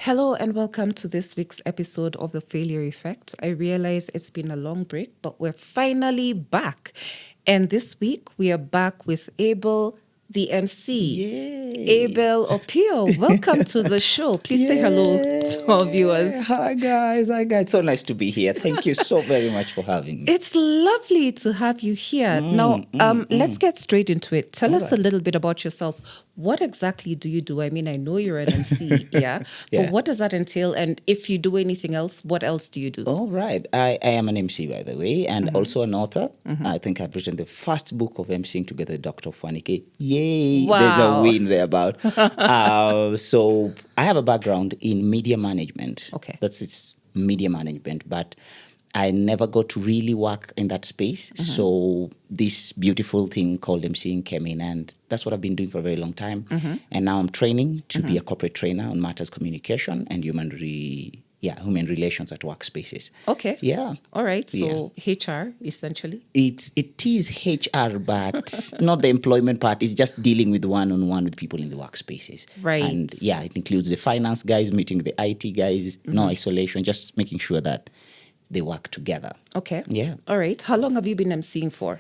Hello and welcome to this week's episode of The Failure Effect. I realize it's been a long break, but we're finally back. And this week we are back with Abel, the MC. Yay. Abel Opiyo, welcome to the show. Please say hello to our viewers. Hi guys. So nice to be here. Thank you so very much for having me. It's lovely to have you here. Let's get straight into it. Tell us a little bit about yourself. What exactly do you do? I mean, I know you're an MC, yeah? But what does that entail? And if you do anything else, what else do you do? All right. I am an MC, by the way, and also an author. I think I've written the first book of MCing together with Dr. Fanike. Yay! Wow. There's a win there about. So I have a background in media management. Okay. It's media management, but I never got to really work in that space. So this beautiful thing called MCing came in, and that's what I've been doing for a very long time. And now I'm training to be a corporate trainer on matters communication and human relations at workspaces. Okay. Yeah. All right. So HR, essentially. It is HR, but not the employment part. It's just dealing with one-on-one with people in the workspaces. Right. And it includes the finance guys, meeting the IT guys, no isolation, just making sure that they work together. Okay. Yeah. All right. How long have you been emceeing for?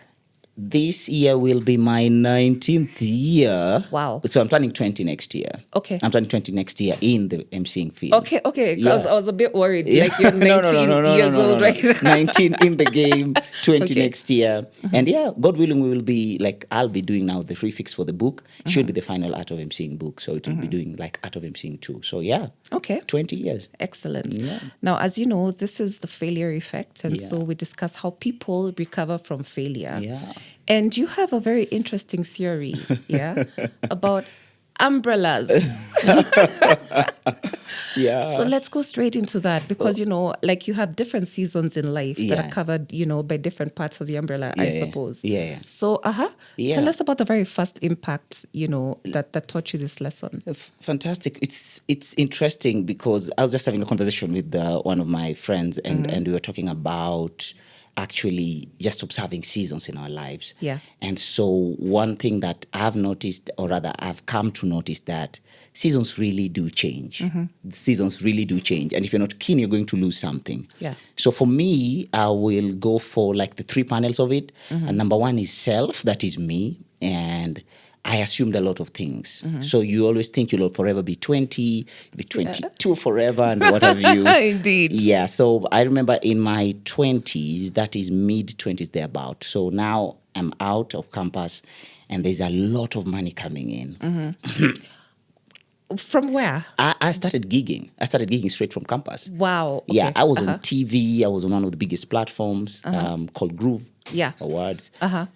This year will be my 19th year. Wow. So I'm turning 20 next year. Okay. I'm turning 20 next year in the MCing field. Okay. Because I was a bit worried. Yeah. Like you're 19 years old right now. 19 in the game, 20 Okay. next year. And God willing, we will be I'll be doing now the free fix for the book. Should be the final Art of MCing book. So it will be doing Art of MCing too. So Okay. 20 years. Excellent. Yeah. Now, as you know, this is the failure effect. And Yeah. so we discuss how people recover from failure. Yeah. And you have a very interesting theory, about umbrellas. Yeah. So let's go straight into that because, you have different seasons in life that are covered, by different parts of the umbrella, I suppose. Yeah. So, tell us about the very first impact, that taught you this lesson. Fantastic. It's interesting because I was just having a conversation with one of my friends and we were talking about actually just observing seasons in our lives. Yeah. And so one thing that I've noticed, or rather I've come to notice, that seasons really do change. Seasons really do change. And if you're not keen, you're going to lose something. Yeah. So for me, I will go for the three panels of it. And number one is self, that is me. And I assumed a lot of things. So you always think you'll forever be 20, be 22 forever, and what have you. Indeed. Yeah, so I remember in my 20s, that is mid-20s thereabout. So now I'm out of campus, and there's a lot of money coming in. From where? I started gigging. I started gigging straight from campus. Wow. Okay. Yeah, I was on TV. I was on one of the biggest platforms called Groove Awards.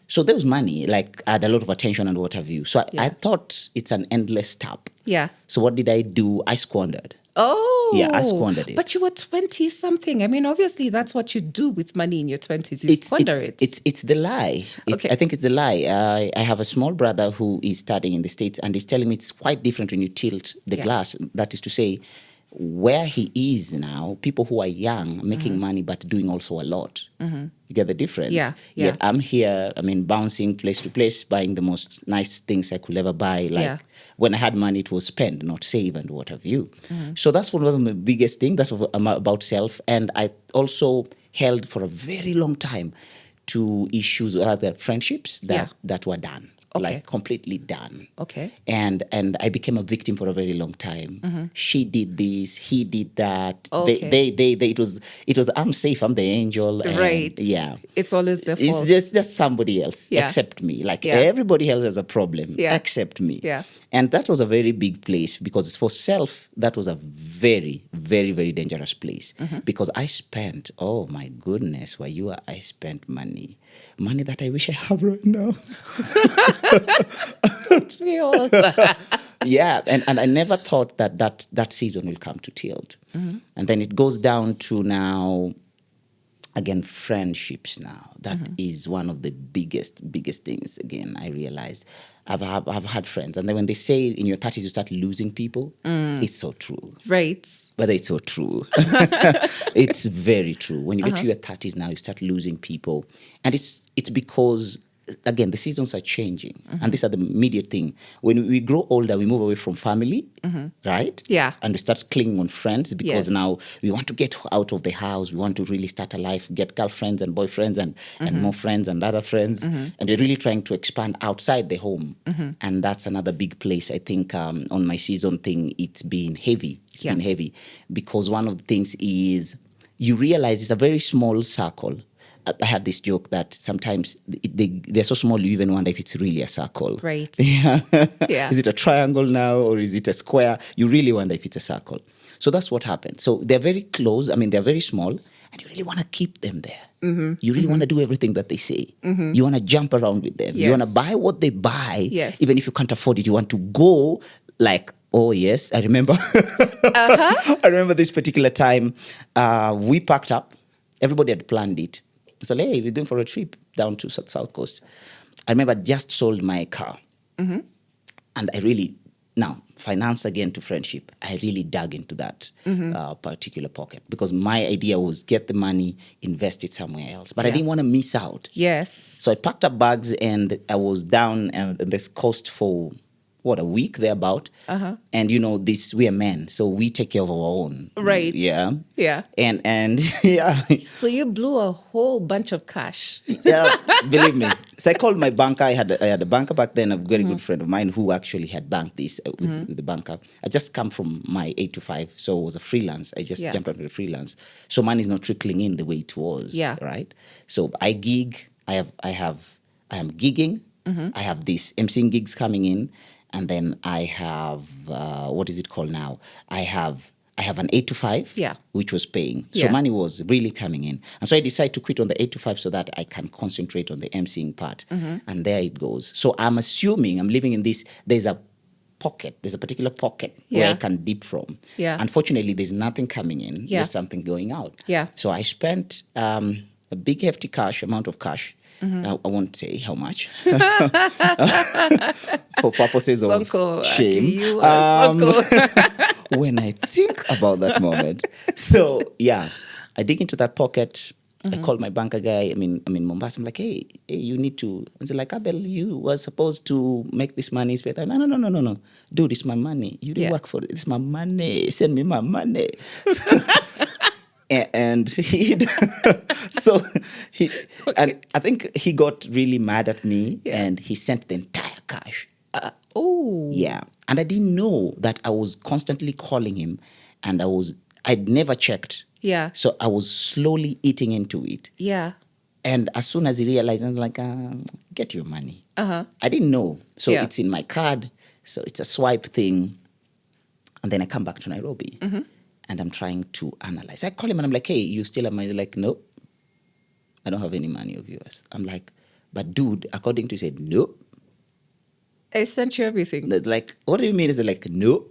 So there was money. I had a lot of attention and what have you. So I thought it's an endless tap. Yeah. So what did I do? I squandered. Oh. Yeah, I squandered it. But you were 20-something. I mean, obviously, that's what you do with money in your 20s. You squander it. It's the lie. Okay. I think it's the lie. I have a small brother who is studying in the States, and he's telling me it's quite different when you tilt the glass. That is to say, where he is now, people who are young, making money, but doing also a lot. You get the difference? Yeah. Yet I'm here, bouncing place to place, buying the most nice things I could ever buy. When I had money, it was spend, not save, and what have you. So that's one of my biggest things. That's what I'm about self. And I also held for a very long time to issues or other friendships that were done. Okay. Completely done. Okay. And I became a victim for a very long time. She did this, he did that. Okay. It was I'm safe, I'm the angel. And Right. Yeah. It's always the fault. It's just somebody else Yeah. except me. Everybody else has a problem except me. Yeah. And that was a very big place because for self, that was a very, very, very dangerous place. Because I spent, oh my goodness, I spent money that I wish I have right now. We all. Yeah, and I never thought that season will come to tilt. And then it goes down to now, again, friendships now. That is one of the biggest things, again, I realized. I've had friends, and then when they say in your 30s you start losing people, it's so true. Right. But it's so true. It's very true. When you get to your 30s now, you start losing people. And it's because again, the seasons are changing. And these are the immediate thing. When we grow older, we move away from family, right? Yeah. And we start clinging on friends because Yes. now we want to get out of the house. We want to really start a life, get girlfriends and boyfriends and more friends and other friends. And we're really trying to expand outside the home. And that's another big place. I think on my season thing, it's been heavy. It's been heavy because one of the things is you realize it's a very small circle. I had this joke that sometimes they're so small you even wonder if it's really a circle. Right. Yeah. Yeah. Is it a triangle now or is it a square? You really wonder if it's a circle. So that's what happened. So they're very close. I mean, they're very small and you really want to keep them there. You really want to do everything that they say. You want to jump around with them. You want to buy what they buy. Yes. Even if you can't afford it, you want to go like, oh, yes, I remember. I remember this particular time we packed up. Everybody had planned it. So, hey, we're going for a trip down to South Coast. I remember I just sold my car. And I really, now, finance again to friendship, I really dug into that particular pocket because my idea was get the money, invest it somewhere else. But I didn't want to miss out. Yes. So I packed up bags and I was down on this coast for, a week thereabout. And, we are men, so we take care of our own. Right. Yeah. Yeah. And yeah. So you blew a whole bunch of cash. Yeah, believe me. So I called my banker. I had a banker back then, a very good friend of mine who actually had banked this with the banker. I just come from my 8 to 5, so it was a freelance. I just jumped onto the freelance. So money is not trickling in the way it was. Yeah. Right. So I gig. I am gigging. I have these MCing gigs coming in, and then I have what is it called now? I have an 8 to 5, which was paying. So money was really coming in. And so I decided to quit on the 8 to 5 so that I can concentrate on the MCing part. And there it goes. So I'm assuming I'm living in this, there's a particular pocket where I can dip from. Yeah. Unfortunately, there's nothing coming in. Yeah. There's something going out. Yeah. So I spent a big, hefty amount of cash. I won't say how much for purposes of shame. You are Sonko. When I think about that moment. So yeah, I dig into that pocket. I called my banker guy. I'm in Mombasa. I'm like, hey, you need to. And they're like, Abel, you were supposed to make this money. No. Dude, it's my money. You didn't work for it. It's my money. Send me my money. And and I think he got really mad at me and he sent the entire cash. Yeah. And I didn't know that I was constantly calling him and I'd never checked. Yeah. So I was slowly eating into it. Yeah. And as soon as he realized, I was like, get your money. I didn't know. So it's in my card. So it's a swipe thing. And then I come back to Nairobi. And I'm trying to analyze. I call him and I'm like, hey, you still have money? He's like, no, I don't have any money of yours. I'm like, but dude, according to, he said, no. I sent you everything. They're like, what do you mean? He's like, no.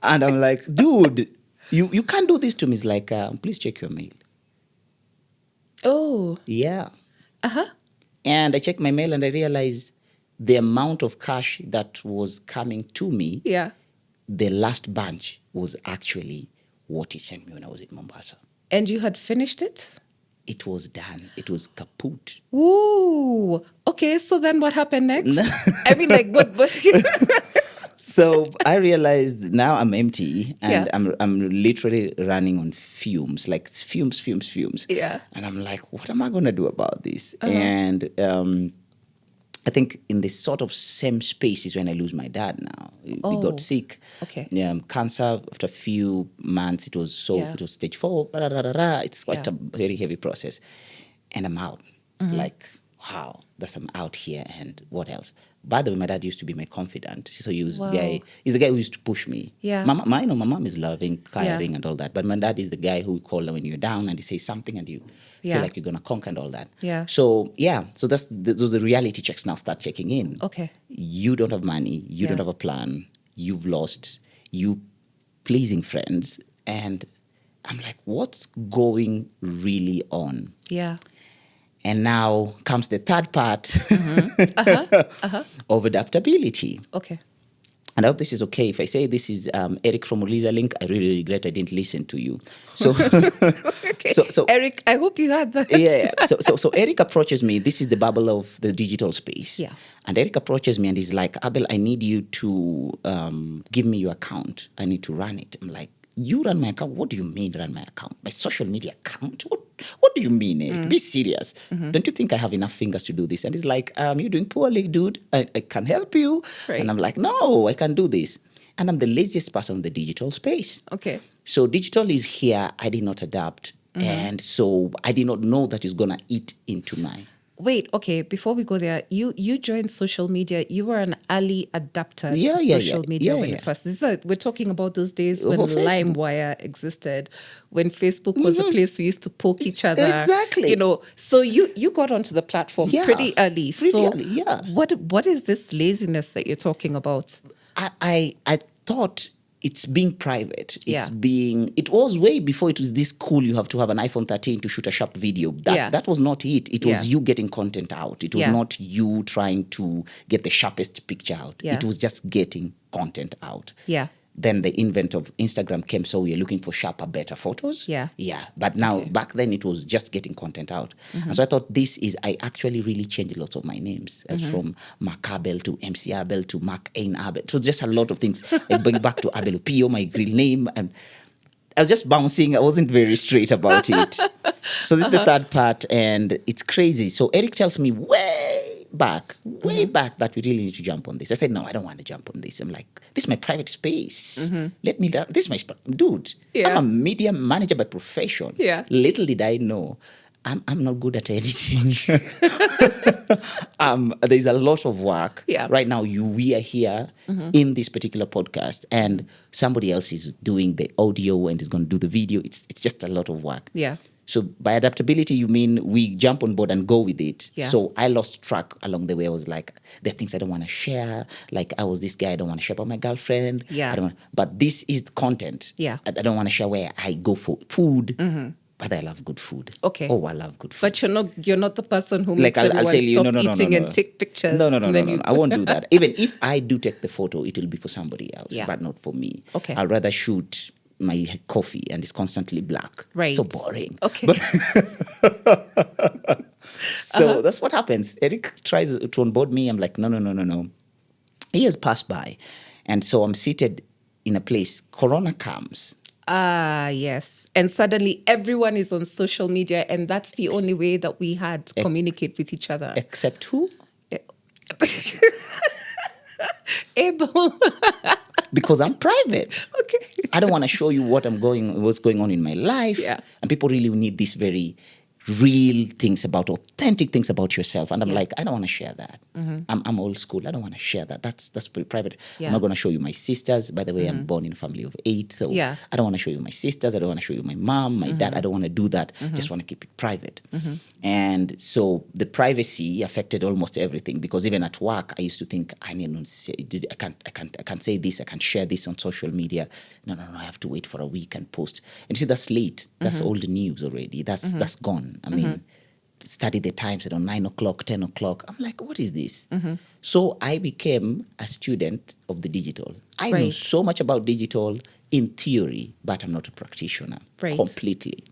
And I'm like, dude, you can't do this to me. He's like, please check your mail. Oh. Yeah. And I checked my mail and I realized the amount of cash that was coming to me. Yeah. The last bunch was actually what he sent me when I was in Mombasa. And you had finished it? It was done. It was kaput. Ooh. Okay, so then what happened next? I mean, like, what? So I realized now I'm empty and I'm literally running on fumes, like fumes. Yeah. And I'm like, what am I going to do about this? And I think in this sort of same space is when I lose my dad now. He got sick. Okay. Cancer, after a few months, it was stage 4. It's quite a very heavy process. And I'm out. Like, wow, I'm out here and what else? By the way, my dad used to be my confidant. So he's the guy who used to push me. Yeah. My mom is loving, caring and all that. But my dad is the guy who call when you're down and he says something and you feel like you're going to conquer and all that. Yeah. So, so the reality checks now start checking in. Okay. You don't have money. You don't have a plan. You've lost. You pleasing friends. And I'm like, what's going really on? Yeah. And now comes the third part of adaptability. Okay. And I hope this is okay. If I say this is Eric from Uliza Link, I really regret I didn't listen to you. So, Okay. So Eric, I hope you had that. yeah. So Eric approaches me. This is the bubble of the digital space. Yeah. And Eric approaches me and he's like, Abel, I need you to give me your account. I need to run it. I'm like, you run my account? What do you mean run my account? My social media account? What do you mean, Eric? Be serious. Don't you think I have enough fingers to do this? And he's like, you're doing poorly, dude. I can help you. Right. And I'm like, no, I can do this. And I'm the laziest person in the digital space. Okay. So digital is here. I did not adapt. And so I did not know that it's going to eat into my... Wait, okay, before we go there, you joined social media. You were an early adapter to social media when it first. We're talking about those days when LimeWire existed, when Facebook was a place we used to poke each other. Exactly. You know, so you got onto the platform pretty early. What is this laziness that you're talking about? I thought it's being private. It was way before it was this cool. You have to have an iPhone 13 to shoot a sharp video. That was not it. It was you getting content out. It was not you trying to get the sharpest picture out. It was just getting content out. Yeah. Then the invent of Instagram came, so we're looking for sharper, better photos. Yeah. But now, back then, it was just getting content out. And so I thought I actually really changed lots of my names. From Mark Abel to MC Abel to Mark Ain Abel. It was just a lot of things. I bring back to Habel Opiyo, my real name. And I was just bouncing. I wasn't very straight about it. So this is the third part, and it's crazy. So Eric tells me way back that we really need to jump on this. I said, no, I don't want to jump on this. I'm like, this is my private space. Let me learn. This is my dude. I'm a media manager by profession. Little did I know, I'm not good at editing. There's a lot of work. Right now, we are here in this particular podcast, and somebody else is doing the audio and is going to do the video. It's just a lot of work. So by adaptability, you mean we jump on board and go with it. So I lost track along the way. I was like, there are things I don't want to share. Like I was this guy, I don't want to share about my girlfriend. But this is content. I don't want to share where I go for food. But I love good food. Okay. Oh, I love good food. But you're not the person who makes everyone stop eating and take pictures. No. I won't do that. Even if I do take the photo, it will be for somebody else, but not for me. Okay. I'd rather shoot my coffee and it's constantly black. Right. So boring. Okay. So that's what happens. Eric tries to onboard me. I'm like, no. Years pass by. And so I'm seated in a place. Corona comes. Yes. And suddenly everyone is on social media, and that's the only way that we had to communicate with each other. Except who? Abel. Because I'm private. Okay. I don't want to show you what's going on in my life. And people really need these very real things authentic things about yourself. And I'm like, I don't want to share that. I'm old school. I don't want to share that. That's pretty private. I'm not going to show you my sisters. By the way, I'm born in a family of 8. So I don't want to show you my sisters. I don't want to show you my mom, my dad. I don't want to do that. Just want to keep it private. And so the privacy affected almost everything, because even at work, I used to think, I can't say this. I can't share this on social media. No. I have to wait for a week and post. And you see, that's late. That's old news already. That's gone. I mean, study the times at 9 o'clock, 10 o'clock. I'm like, what is this? So I became a student of the digital. I know so much about digital in theory, but I'm not a practitioner completely.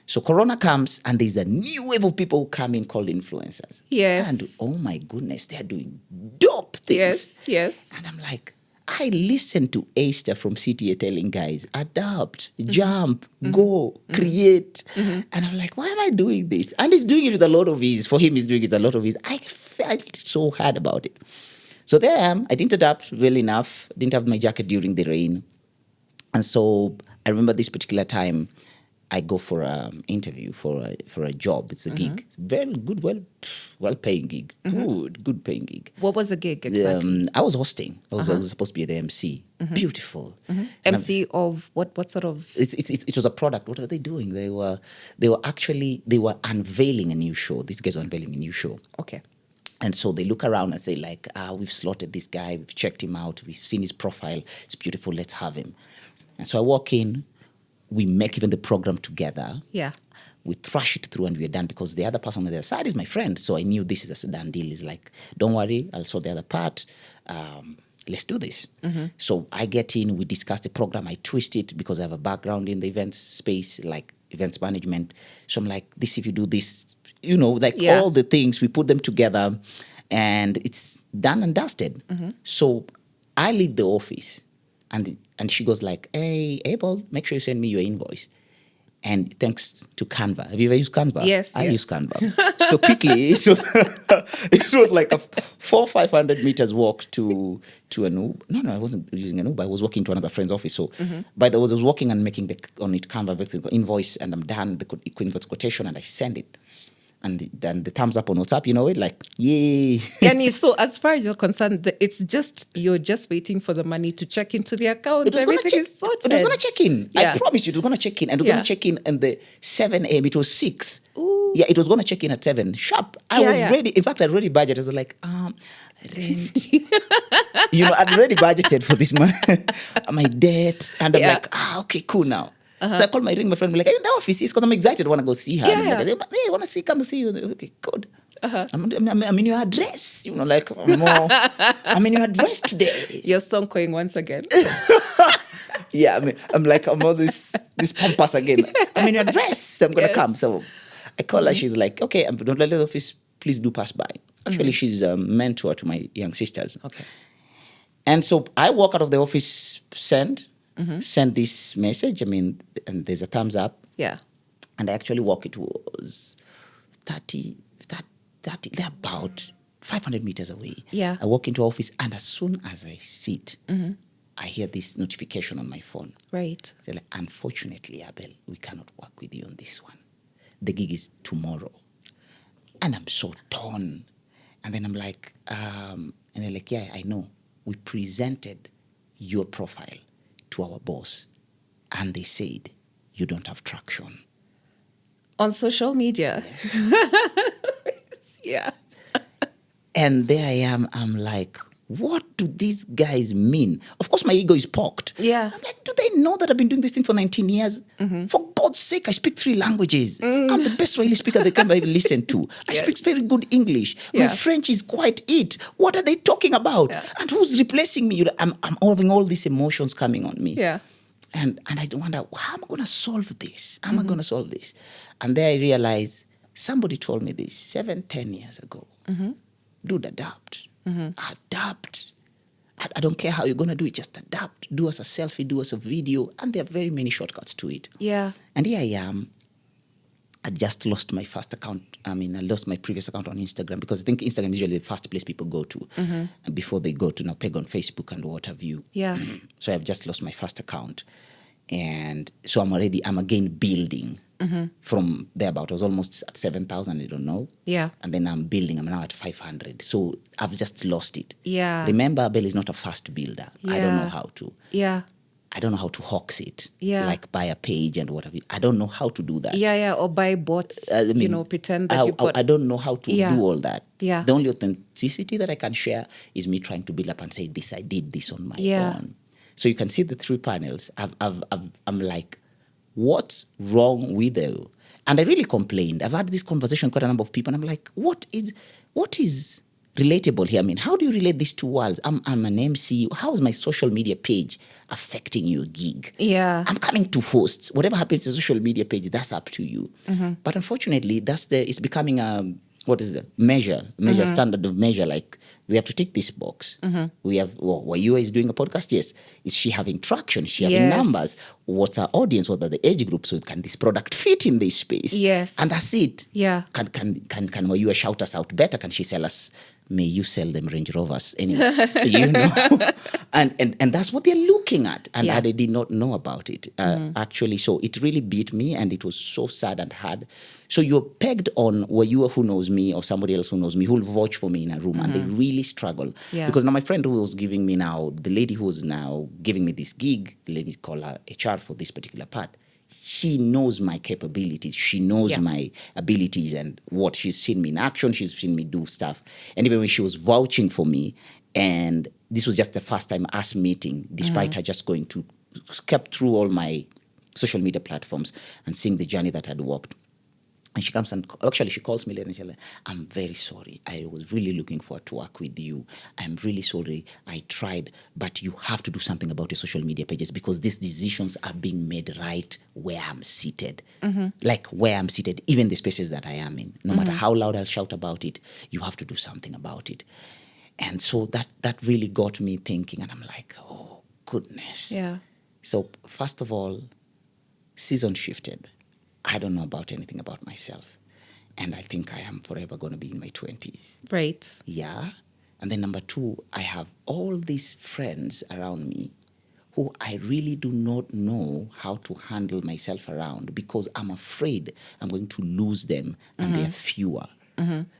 So Corona comes, and there's a new wave of people who come in called influencers. Yes. And oh my goodness, they're doing dope things. Yes. And I'm like, I listened to Esther from CTA telling guys, adapt, jump, go, create. And I'm like, why am I doing this? And he's doing it with a lot of ease. For him, he's doing it with a lot of ease. I felt so hard about it. So there I am. I didn't adapt well enough. Didn't have my jacket during the rain. And so I remember this particular time, I go for an interview for a job. It's a gig. It's very good, well-paying gig. Good paying gig. What was the gig exactly? I was hosting. I was supposed to be the MC. Beautiful. MC of what sort of? It was a product. What are they doing? They were unveiling a new show. These guys were unveiling a new show. Okay. And so they look around and say like, we've slotted this guy. We've checked him out. We've seen his profile. It's beautiful. Let's have him. And so I walk in. We make even the program together. We thrash it through and we're done, because the other person on the other side is my friend. So I knew this is a done deal. It's like, don't worry, I'll sort the other part. let's do this. So I get in, we discuss the program, I twist it because I have a background in the events space, like events management. So I'm like, this, if you do this, like all the things, we put them together and it's done and dusted. So I leave the office and she goes like, hey, Abel, make sure you send me your invoice. And thanks to Canva. Have you ever used Canva? Yes, I use Canva. So quickly, it was like a 400-500 meters walk to an Uber. No, I wasn't using an Uber. I was walking to another friend's office. So by the way, I was walking and making on it Canva invoice, and I'm done the invoice quotation, and I send it. And then the thumbs up on WhatsApp, like, yay. And so as far as you're concerned, you're just waiting for the money to check into the account. Everything is sorted. It was going to check in. Yeah. I promise you, it was going to check in. And it was going to check in the 7 a.m. It was 6. Ooh. Yeah, it was going to check in at 7. Sharp. I was ready. In fact, I'd already budgeted. I was like, rent. I'd already budgeted for this month. My debt. And I'm like, okay, cool now. So I called ring my friend, like, in the office, because I'm excited, I want to go see her. Yeah. Like, hey, I want to come see you. Okay, good. I'm in your address, I'm in your address today. Your song going once again. Yeah, I'm all this pompous again. I'm in your address. I'm going to come. So I call her. She's like, okay, don't let the office, please do pass by. Actually, she's a mentor to my young sisters. Okay. And so I walk out of the office, send this message. And there's a thumbs up. Yeah. And I actually walk. It was 30, they're about 500 meters away. Yeah. I walk into office, and as soon as I sit, I hear this notification on my phone. Right. They're like, unfortunately, Abel, we cannot work with you on this one. The gig is tomorrow. And I'm so torn. And then I'm like, and they're like, yeah, I know. We presented your profile to our boss, and they said, you don't have traction. On social media. Yeah. And there I am, I'm like, what do these guys mean? Of course, my ego is poked. Yeah. I'm like, do they know that I've been doing this thing for 19 years? For God's sake, I speak 3 languages. I'm the best Swahili speaker they can ever listen to. I speak very good English. My French is quite it. What are they talking about? Yeah. And who's replacing me? I'm having all these emotions coming on me. Yeah. And I wonder, how am I going to solve this? How am I going to solve this? And there I realized, somebody told me this 7-10 years ago. Dude, adapt. Adapt. I don't care how you're going to do it, just adapt. Do us a selfie, do us a video. And there are very many shortcuts to it. Yeah. And here I am. I just lost my first account. I lost my previous account on Instagram, because I think Instagram is usually the first place people go to before they go to peg on Facebook and what have you. Yeah. So I've just lost my first account. And so I'm again building from thereabout. I was almost at 7,000, I don't know. Yeah. And then I'm building. I'm now at 500. So I've just lost it. Yeah. Remember, Abel is not a fast builder. I don't know how to. Yeah. I don't know how to hawks it. Yeah. Like buy a page and whatever. I don't know how to do that. Yeah. Or buy bots, pretend that you've got... I don't know how to do all that. Yeah. The only authenticity that I can share is me trying to build up and say, I did this on my own. So you can see the 3 panels. I'm like, what's wrong with you? And I really complained. I've had this conversation with quite a number of people, and I'm like, what is relatable here? How do you relate these 2 worlds? I'm an MC. How is my social media page affecting your gig? Yeah. I'm coming to host. Whatever happens to social media page, that's up to you. But unfortunately, it's becoming a measure standard of measure. Like, we have to tick this box. We have, you is doing a podcast. Yes. Is she having traction? Is she having numbers? What's our audience? What are the age groups? So can this product fit in this space? Yes. And that's it. Yeah. Can you shout us out better? Can she sell us? May you sell them Range Rovers anyway, and that's what they're looking at, and I did not know about it actually. So it really beat me, and it was so sad and hard. So you're pegged on who knows me or somebody else who knows me who'll vouch for me in a room, and they really struggle because now my friend who was giving me the lady who was now giving me this gig, let me call her HR for this particular part. She knows my capabilities. She knows my abilities and what she's seen me in action. She's seen me do stuff. And even when she was vouching for me, and this was just the first time us meeting, despite her just kept through all my social media platforms and seeing the journey that I'd walked. And she comes and actually she calls me later and she's like, I'm very sorry. I was really looking forward to work with you. I'm really sorry. I tried, but you have to do something about your social media pages because these decisions are being made right where I'm seated. Like where I'm seated, even the spaces that I am in. No matter how loud I'll shout about it, you have to do something about it. And so that really got me thinking, and I'm like, oh, goodness. Yeah. So first of all, season shifted. I don't know about anything about myself. And I think I am forever going to be in my 20s. Right. Yeah. And then number two, I have all these friends around me who I really do not know how to handle myself around because I'm afraid I'm going to lose them and they're fewer.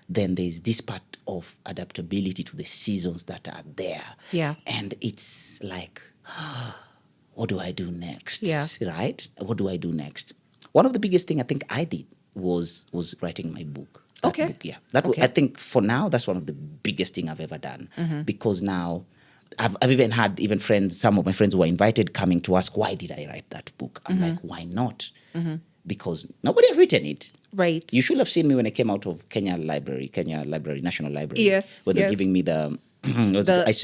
Then there's this part of adaptability to the seasons that are there. Yeah. And it's like, what do I do next? Yeah. Right? What do I do next? One of the biggest thing I think I did was writing my book. That Okay. book, yeah. Okay. I think for now, that's one of the biggest thing I've ever done because now I've even had friends, some of my friends who were invited coming to ask, why did I write that book? I'm like, why not? Because nobody had written it. Right. You should have seen me when I came out of Kenya Library, National Library. Yes, When they're yes. giving me the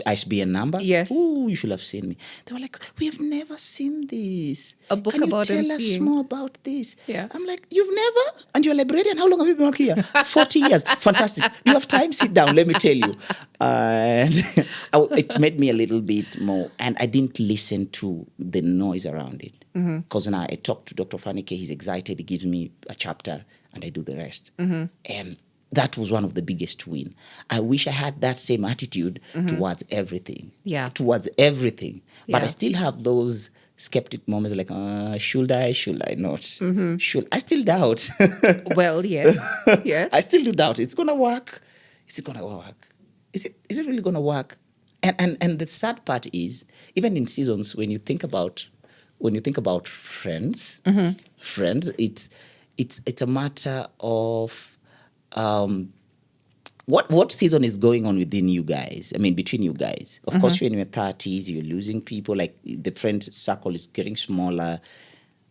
ISBN number. Yes. Ooh, you should have seen me. They were like, we have never seen this. A book Can about you tell us MCing? more about this? Yeah. I'm like, you've never? And you're a librarian? How long have you been working here? 40 years. Fantastic. You have time? Sit down. Let me tell you. And it made me a little bit more. And I didn't listen to the noise around it. Because now I talk to Dr. Fanike. He's excited. He gives me a chapter and I do the rest. And that was one of the biggest win. I wish I had that same attitude towards everything. Yeah. Towards everything. But Yeah. I still have those skeptic moments like, should I not? Should I still doubt? Well, yes. Yes. I still do doubt. It's gonna work. Is it gonna work? Is it really gonna work? And the sad part is, even in seasons, when you think about friends, it's a matter of what season is going on within you guys? I mean, between you guys. Of course, you're in your 30s, you're losing people, like the friend circle is getting smaller,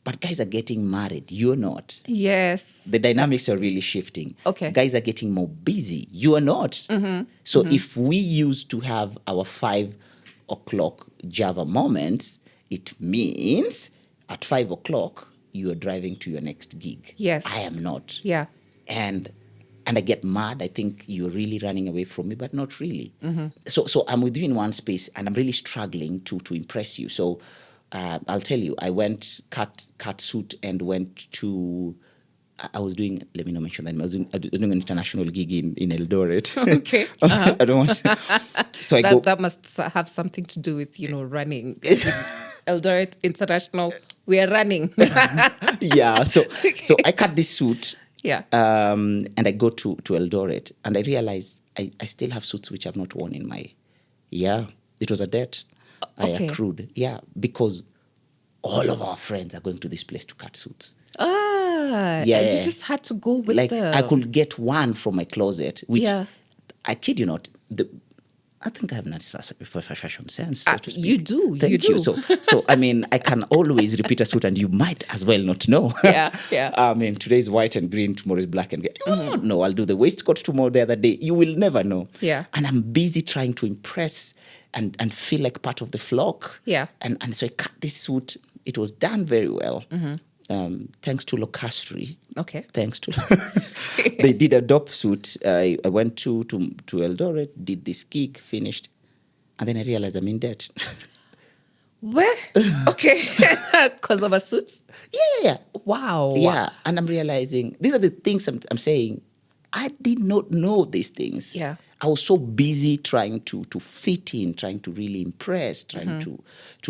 but guys are getting married. You're not. Yes. The dynamics are really shifting. Okay. Guys are getting more busy. You are not. So if we used to have our 5 o'clock Java moments, it means at 5 o'clock, you are driving to your next gig. Yes. I am not. Yeah. And I get mad. I think you're really running away from me, but not really. So I'm with you in one space, and I'm really struggling to impress you. So I'll tell you, I went cut suit and went to. I was doing. Let me not mention that. I was doing an international gig in Eldoret. Okay. I don't want. So I go. That must have something to do with, running. Eldoret International, we are running. Yeah. So I cut this suit. Yeah. And I go to Eldoret, and I realize I still have suits which I've not worn in my. Yeah, it was a debt I accrued. Yeah, because all of our friends are going to this place to cut suits. Yeah. And you just had to go with I could get one from my closet, which I kid you not. I think I have nice fashion sense. So to speak. You do. Thank you. So I mean, I can always repeat a suit, and you might as well not know. Yeah. I mean, today is white and green, tomorrow is black and gray. You will not know. I'll do the waistcoat tomorrow, the other day. You will never know. Yeah. And I'm busy trying to impress and feel like part of the flock. Yeah. And so I cut this suit. It was done very well. Thanks to Locastry. Okay. Thanks to they did a dope suit. I went to Eldoret, did this gig, finished, and then I realized I'm in debt. Where? Okay. Because of a suit? Yeah. Wow. Yeah, and I'm realizing these are the things I'm saying. I did not know these things. Yeah. I was so busy trying to fit in, trying to really impress, trying to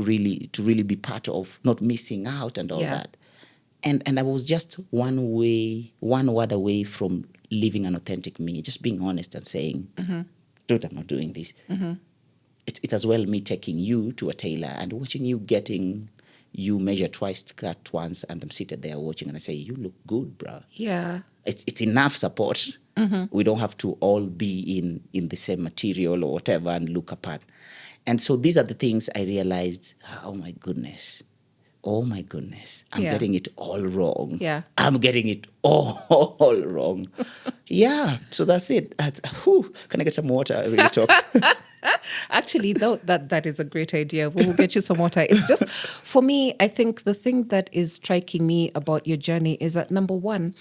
really be part of, not missing out and all that. And I was just one word away from living an authentic me, just being honest and saying, dude, I'm not doing this. It's as well me taking you to a tailor and watching you getting you measure twice, cut once, and I'm seated there watching and I say, you look good, bro. Yeah. It's enough support. We don't have to all be in the same material or whatever and look apart. And so these are the things I realized, oh my goodness, oh my goodness, I'm Yeah. getting it all wrong. Yeah. I'm getting it all wrong. Yeah, so that's it. Can I get some water? I really talked. Actually, though, that is a great idea. We'll get you some water. It's just, for me, I think the thing that is striking me about your journey is that, number one,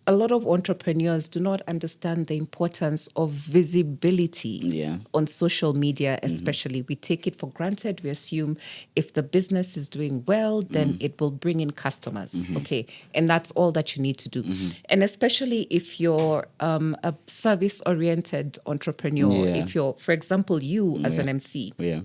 a lot of entrepreneurs do not understand the importance of visibility on social media, especially. We take it for granted. We assume if the business is doing well, then it will bring in customers. Okay. And that's all that you need to do. And especially if you're a service-oriented entrepreneur, if you're, for example, you as an MC. Yeah.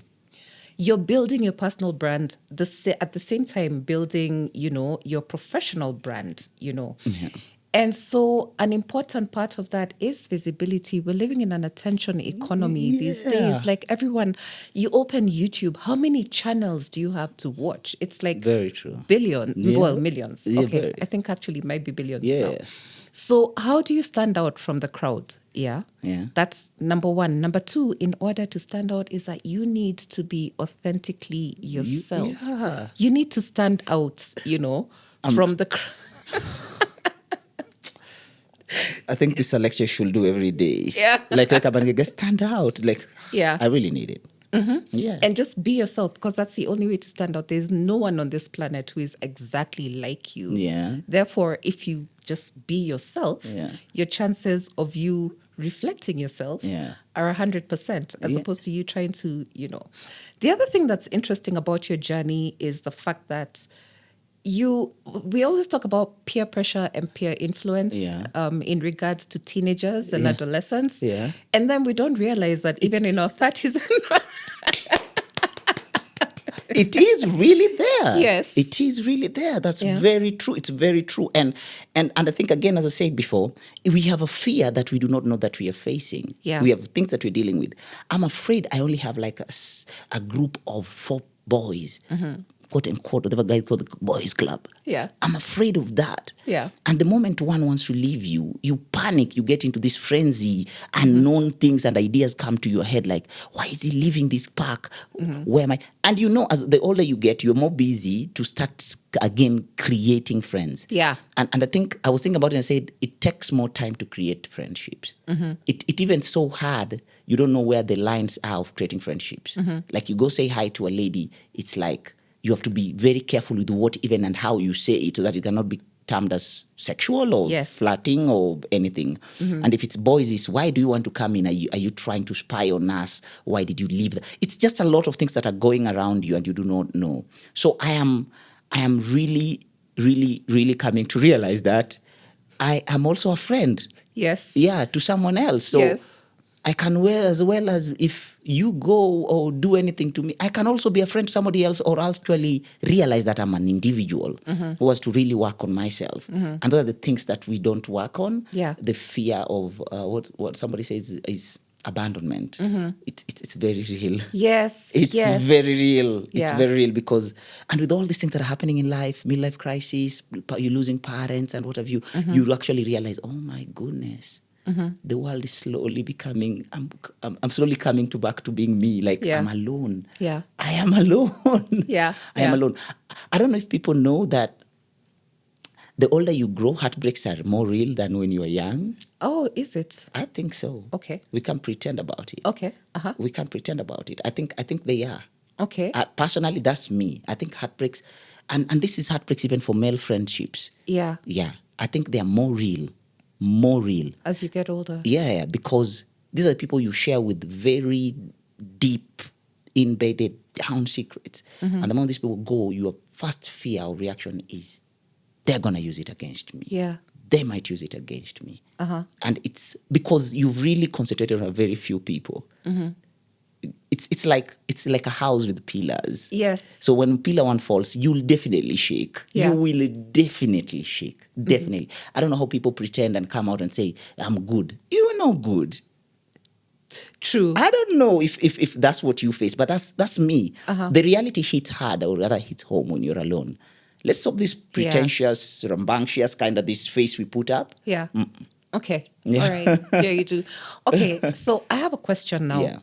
You're building your personal brand at the same time building, your professional brand, Yeah. And so an important part of that is visibility. We're living in an attention economy these days. Like everyone, you open YouTube, how many channels do you have to watch? It's like Very true. Millions. Yeah, okay, I think actually it might be billions Yeah. now. So how do you stand out from the crowd? Yeah. That's number one. Number two, in order to stand out is that you need to be authentically yourself. You need to stand out, from the crowd. I think this lecture should do every day. Yeah. Like up and just stand out. Like, yeah. I really need it. Yeah. And just be yourself, because that's the only way to stand out. There's no one on this planet who is exactly like you. Yeah. Therefore, if you just be yourself, your chances of you reflecting yourself are 100%, as opposed to you trying to, The other thing that's interesting about your journey is the fact that we always talk about peer pressure and peer influence in regards to teenagers and adolescents. Yeah. And then we don't realize that even in our 30s it is really there. Yes. It is really there. That's very true. It's very true. And I think, again, as I said before, we have a fear that we do not know that we are facing. Yeah. We have things that we're dealing with. I'm afraid I only have like a group of 4 boys. Quote unquote, whatever guy called the boys club. Yeah. I'm afraid of that. Yeah. And the moment one wants to leave you, you panic, you get into this frenzy, unknown things and ideas come to your head like, why is he leaving this park? Where am I? And as the older you get, you're more busy to start again creating friends. Yeah. And I think I was thinking about it and I said, it takes more time to create friendships. It even so hard, you don't know where the lines are of creating friendships. Like you go say hi to a lady, it's like, you have to be very careful with what, even, and how you say it so that it cannot be termed as sexual or flirting or anything. And if it's boys, it's why do you want to come in? Are you trying to spy on us? Why did you leave? It's just a lot of things that are going around you and you do not know. So I am really, really, really coming to realize that I am also a friend. Yes. Yeah, to someone else. So I can as well as if you go or do anything to me, I can also be a friend to somebody else or actually realize that I'm an individual who has to really work on myself. And those are the things that we don't work on. Yeah. The fear of what somebody says is abandonment. It's very real. Yes. It's very real. It's Yeah. very real because, and with all these things that are happening in life, midlife crisis, you're losing parents and what have you, you actually realize, oh my goodness. The world is slowly becoming, I'm slowly coming back to being me. Like, I'm alone. Yeah. I am alone. Yeah. I am alone. I don't know if people know that the older you grow, heartbreaks are more real than when you are young. Oh, is it? I think so. Okay. We can't pretend about it. Okay. We can't pretend about it. I think they are. Okay. Personally, that's me. I think heartbreaks, and this is heartbreaks even for male friendships. Yeah. Yeah. I think they are more real. More real. As you get older. Yeah, because these are the people you share with very deep, embedded, down secrets. And the moment these people go, your first fear or reaction is, they're going to use it against me. Yeah. They might use it against me. And it's because you've really concentrated on a very few people. It's like a house with pillars. Yes. So when pillar 1 falls, you'll definitely shake. Yeah. You will definitely shake. Definitely. I don't know how people pretend and come out and say, I'm good. You are not good. True. I don't know if that's what you face, but that's me. The reality hits hard, or rather hits home when you're alone. Let's stop this pretentious, rambunctious kind of this face we put up. Yeah. Okay. Yeah. All right. Yeah, you do. Okay. So I have a question now. Yeah.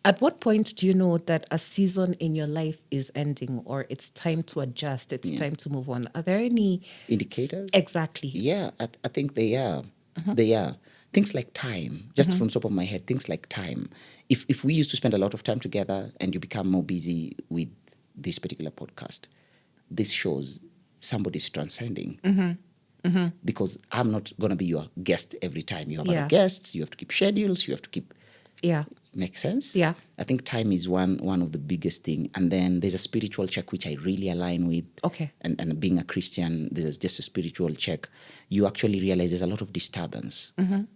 At what point do you know that a season in your life is ending, or it's time to adjust, it's time to move on? Are there any Indicators? Exactly. Yeah, I think they are. They are. Things like time, just from the top of my head, things like time. If we used to spend a lot of time together and you become more busy with this particular podcast, this shows somebody's transcending. Because I'm not going to be your guest every time. You have other guests, you have to keep schedules, you have to keep... Yeah. Make sense? Yeah. I think time is one of the biggest thing. And then there's a spiritual check, which I really align with. Okay. And being a Christian, there's just a spiritual check. You actually realize there's a lot of disturbance. In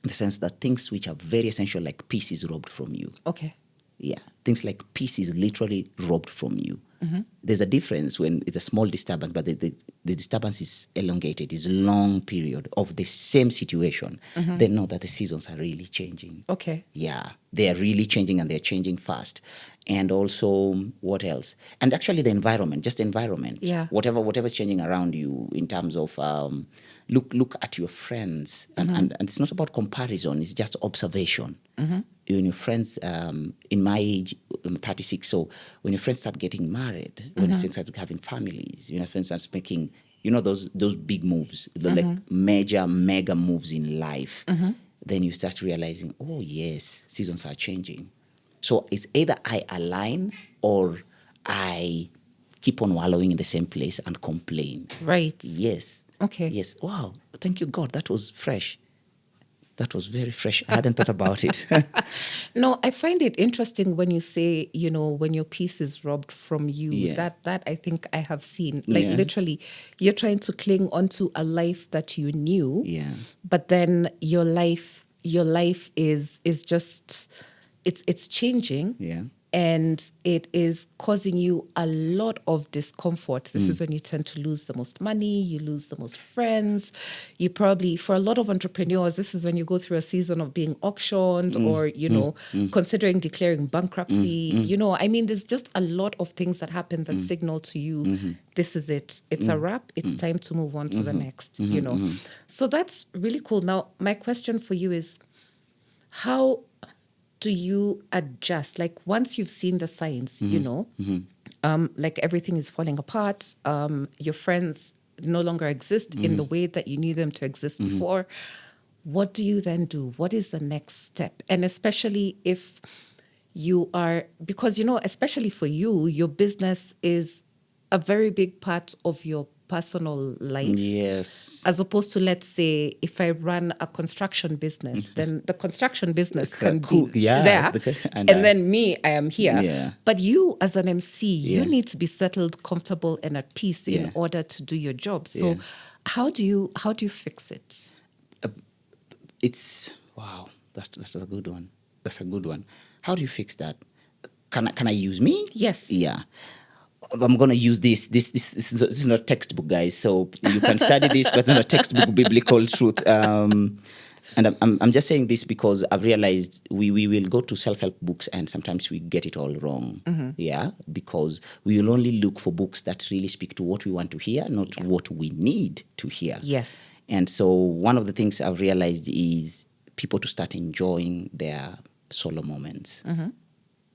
the sense that things which are very essential, like peace, is robbed from you. Okay. Yeah. Things like peace is literally robbed from you. There's a difference when it's a small disturbance, but the disturbance is elongated. It's a long period of the same situation. They know that the seasons are really changing. Okay. Yeah, they are really changing, and they're changing fast. And also, what else? And actually the environment, just environment. Yeah. Whatever's changing around you in terms of, look at your friends. And it's not about comparison, it's just observation. You and your friends, in my age, I'm 36, so when your friends start getting married, when your friends start having families, your friends start making, those big moves, the like mega moves in life, then you start realizing, oh yes, seasons are changing. So it's either I align or I keep on wallowing in the same place and complain. Right. Yes. Okay. Yes. Wow. Thank you, God. That was fresh. That was very fresh. I hadn't thought about it. No, I find it interesting when you say, when your peace is robbed from you. Yeah. That I think I have seen. Like literally, you're trying to cling onto a life that you knew. Yeah. But then your life is just it's changing. Yeah. And it is causing you a lot of discomfort. This is when you tend to lose the most money, you lose the most friends. You probably, for a lot of entrepreneurs, this is when you go through a season of being auctioned or, considering declaring bankruptcy. There's just a lot of things that happen that signal to you, this is it. It's a wrap. It's time to move on to the next, So that's really cool. Now, my question for you is, how do you adjust? Like once you've seen the signs, like everything is falling apart, your friends no longer exist in the way that you knew them to exist before, what do you then do? What is the next step? And especially if you are, because, especially for you, your business is a very big part of your personal life. Yes. As opposed to, let's say, if I run a construction business, then the construction business can be there. And then me, I am here. Yeah. But you, as an MC, you need to be settled, comfortable, and at peace in order to do your job. So how do you fix it? It's, wow, that's a good one. That's a good one. How do you fix that? Can I use me? Yes. Yeah. I'm going to use this. This is not a textbook, guys. So you can study this, but it's not a textbook biblical truth. And I'm just saying this because I've realized we will go to self-help books and sometimes we get it all wrong. Yeah, because we will only look for books that really speak to what we want to hear, not what we need to hear. Yes. And so one of the things I've realized is people to start enjoying their solo moments.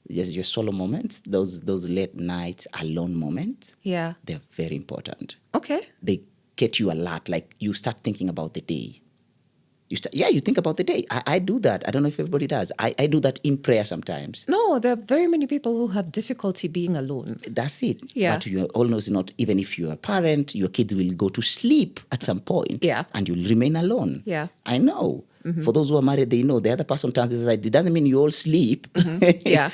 Yes, your solo moments, those late nights, alone moments, they're very important. Okay. They get you a lot. Like you start thinking about the day. You think about the day. I do that. I don't know if everybody does. I do that in prayer sometimes. No, there are very many people who have difficulty being alone. That's it. Yeah. But you all know it's not, even if you're a parent, your kids will go to sleep at some point. Yeah. And you'll remain alone. Yeah. I know. For those who are married, they know the other person turns to the side. It doesn't mean you all sleep. Yeah.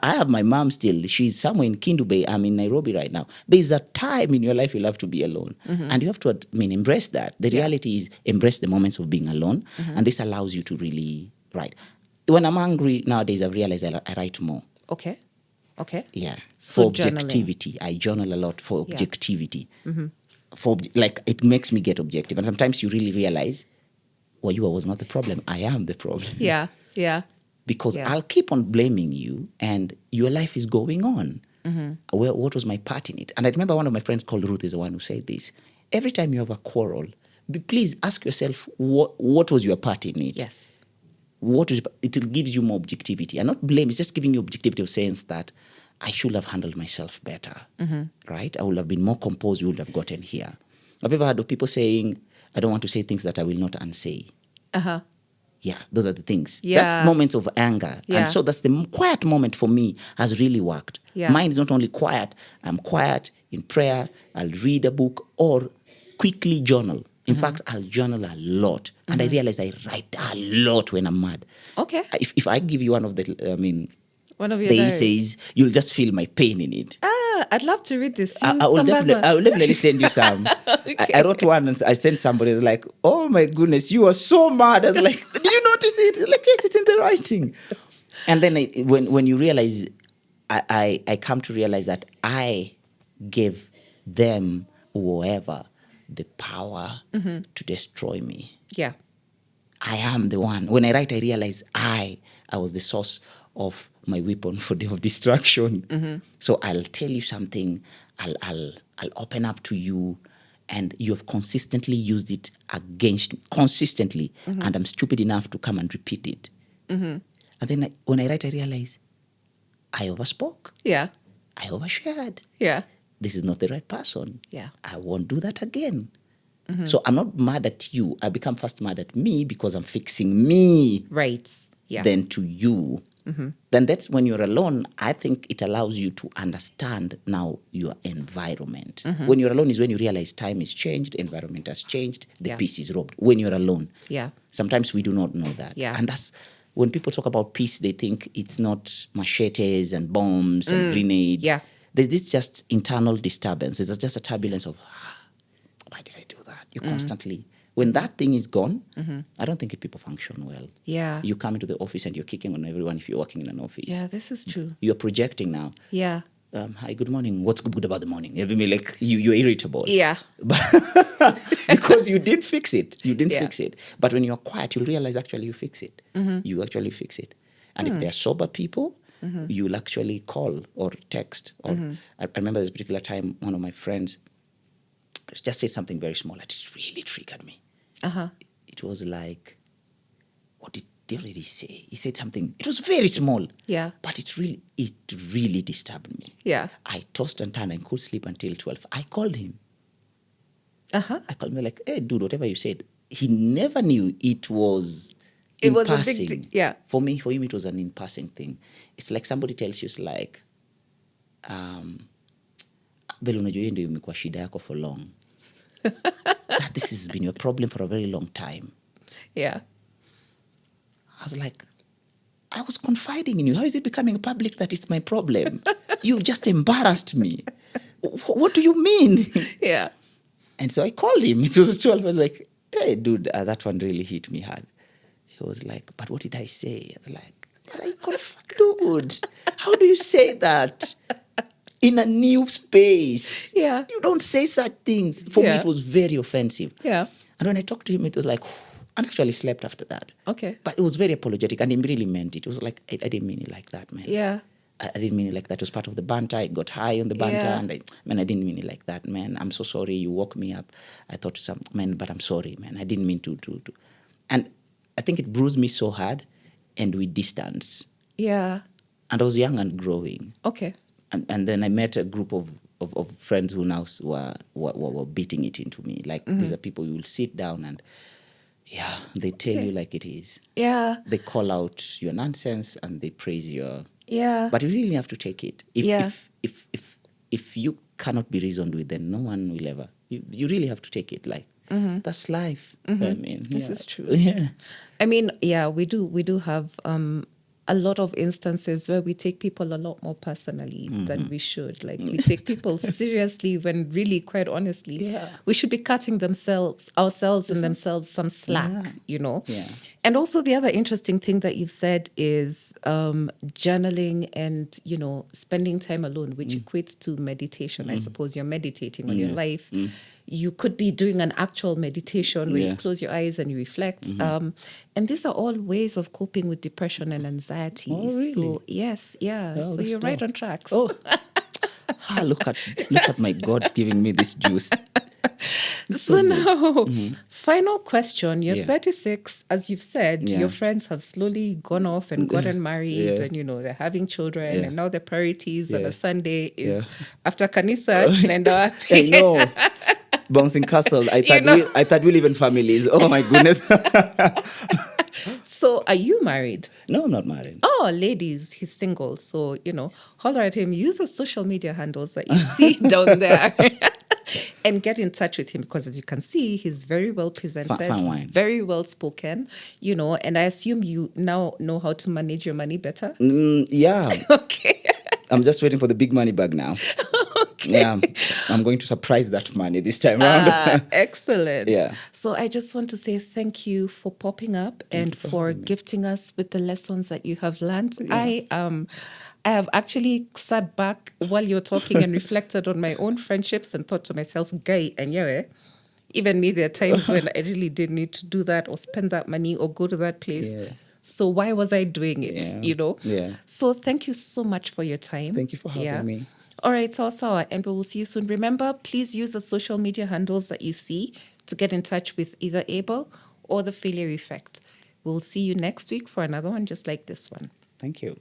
I have my mom still. She's somewhere in Kindu Bay. I'm in Nairobi right now. There's a time in your life you'll have to be alone. And you have to, embrace that. The reality is embrace the moments of being alone. And this allows you to really write. When I'm angry nowadays, I've realized I write more. Okay. Yeah. So for objectivity. I journal a lot for objectivity. It makes me get objective. And sometimes you really realize, well, you was not the problem. I am the problem. Yeah. Because I'll keep on blaming you and your life is going on. What was my part in it? And I remember one of my friends called Ruth is the one who said this. Every time you have a quarrel, please ask yourself, what was your part in it? Yes. it gives you more objectivity. And not blame, it's just giving you objectivity of sense that I should have handled myself better, right? I would have been more composed, we would have gotten here. I've ever heard of people saying, I don't want to say things that I will not unsay. Uh-huh. Yeah, those are the things. Yeah. That's moments of anger. Yeah. And so that's the quiet moment for me has really worked. Yeah. Mine is not only quiet, I'm quiet in prayer, I'll read a book or quickly journal. In fact, I'll journal a lot. And I realize I write a lot when I'm mad. Okay. If I give you one of the, One of your the diaries. essays, you'll just feel my pain in it. I'd love to read this. I will definitely send you some. I wrote one and I sent somebody like, oh my goodness, you are so mad. I was like, did you notice it? Like, yes, it's in the writing. And then when you realize, I come to realize that I gave them, whoever, the power to destroy me. Yeah. I am the one. When I write, I realize I was the source of my weapon of destruction. So I'll tell you something, I'll open up to you, and you have consistently used it against consistently, and I'm stupid enough to come and repeat it. And then when I write, I realize I overspoke. Yeah. I overshared. Yeah. This is not the right person. Yeah. I won't do that again. So I'm not mad at you. I become first mad at me because I'm fixing me. Right. Yeah. Than to you. Then that's when you're alone, I think it allows you to understand now your environment. When you're alone is when you realize time has changed, environment has changed, the peace is robbed. When you're alone. Yeah. Sometimes we do not know that. Yeah. And that's when people talk about peace, they think it's not machetes and bombs and grenades. Yeah. There's this just internal disturbance. There's just a turbulence of, why did I do that? You constantly... When that thing is gone, I don't think people function well. Yeah. You come into the office and you're kicking on everyone if you're working in an office. Yeah, this is true. You're projecting now. Yeah. Hi, good morning. What's good about the morning? You'll be like, you're irritable. Yeah. Because you did fix it. You didn't Yeah. fix it. But when you're quiet, you'll realize actually you fix it. You actually fix it. And if they're sober people, you'll actually call or text. Or I remember this particular time, one of my friends just said something very small that it really triggered me. It was like, what did they already say? He said something. It was very small. Yeah. But it really disturbed me. Yeah. I tossed and turned and could sleep until 12. I called him. I called him like, hey, dude, whatever you said. He never knew it was It in was a passing. big thing. Yeah. For him, it was an in passing thing. It's like somebody tells you, it's like, Abel, unajua hiyo ndio imekuwa shida yako for long. This has been your problem for a very long time. Yeah. I was like, I was confiding in you. How is it becoming public that it's my problem? You just embarrassed me. What do you mean? Yeah. And so I called him. It was 12. I was like, hey, dude, that one really hit me hard. He was like, but what did I say? I was like, but I dude, how do you say that? In a new space. Yeah. You don't say such things. For me, it was very offensive. Yeah. And when I talked to him, it was like, I actually slept after that. Okay. But it was very apologetic, and he really meant it. It was like, I didn't mean it like that, man. Yeah. I didn't mean it like that. It was part of the banter. I got high on the banter, and I didn't mean it like that, man. I'm so sorry. You woke me up. I thought but I'm sorry, man. I didn't mean to. And I think it bruised me so hard, and we distanced. Yeah. And I was young and growing. Okay. And then I met a group of friends who now were beating it into me. Like, these are people you will sit down and, they tell you like it is. Yeah. They call out your nonsense and they praise your... Yeah. But you really have to take it. If you cannot be reasoned with, then no one will ever... You really have to take it. Like, that's life. I mean, This is true. Yeah. I mean, we do have a lot of instances where we take people a lot more personally than we should. Like, we take people seriously when really, quite honestly, we should be cutting ourselves and themselves some slack, you know? Yeah. And also the other interesting thing that you've said is journaling and, spending time alone, which equates to meditation. I suppose you're meditating on your life. You could be doing an actual meditation where you close your eyes and you reflect. And these are all ways of coping with depression and anxiety. Oh, really? So, yes, so you're right on tracks. Oh, look at my God giving me this juice. So good. now, final question. You're Yeah. 36. As you've said, Yeah. your friends have slowly gone off and gotten married, Yeah. and they're having children, Yeah. and now their priorities on Yeah. a Sunday is Yeah. after Kanisa, Chinenda. I know. Bouncing castles. I You thought know. I thought we live in families. Oh my goodness. So, are you married? No, I'm not married. Oh, ladies, he's single. So, holler at him. Use the social media handles that you see down there and get in touch with him because, as you can see, he's very well presented, Fun wine. very well spoken, and I assume you now know how to manage your money better. Yeah. Okay. I'm just waiting for the big money bag now. Okay. Yeah. I'm going to surprise that money this time around. Excellent. Yeah. So I just want to say thank you for popping up and for gifting us with the lessons that you have learned. Yeah. I have actually sat back while you were talking and reflected on my own friendships and thought to myself, Guy and Yere, even me, there are times when I really did need to do that or spend that money or go to that place. Yeah. So why was I doing it? Yeah. Yeah. So thank you so much for your time. Thank you for having me. All right, sawa, and we will see you soon. Remember, please use the social media handles that you see to get in touch with either Abel or the Failure Effect. We'll see you next week for another one just like this one. Thank you.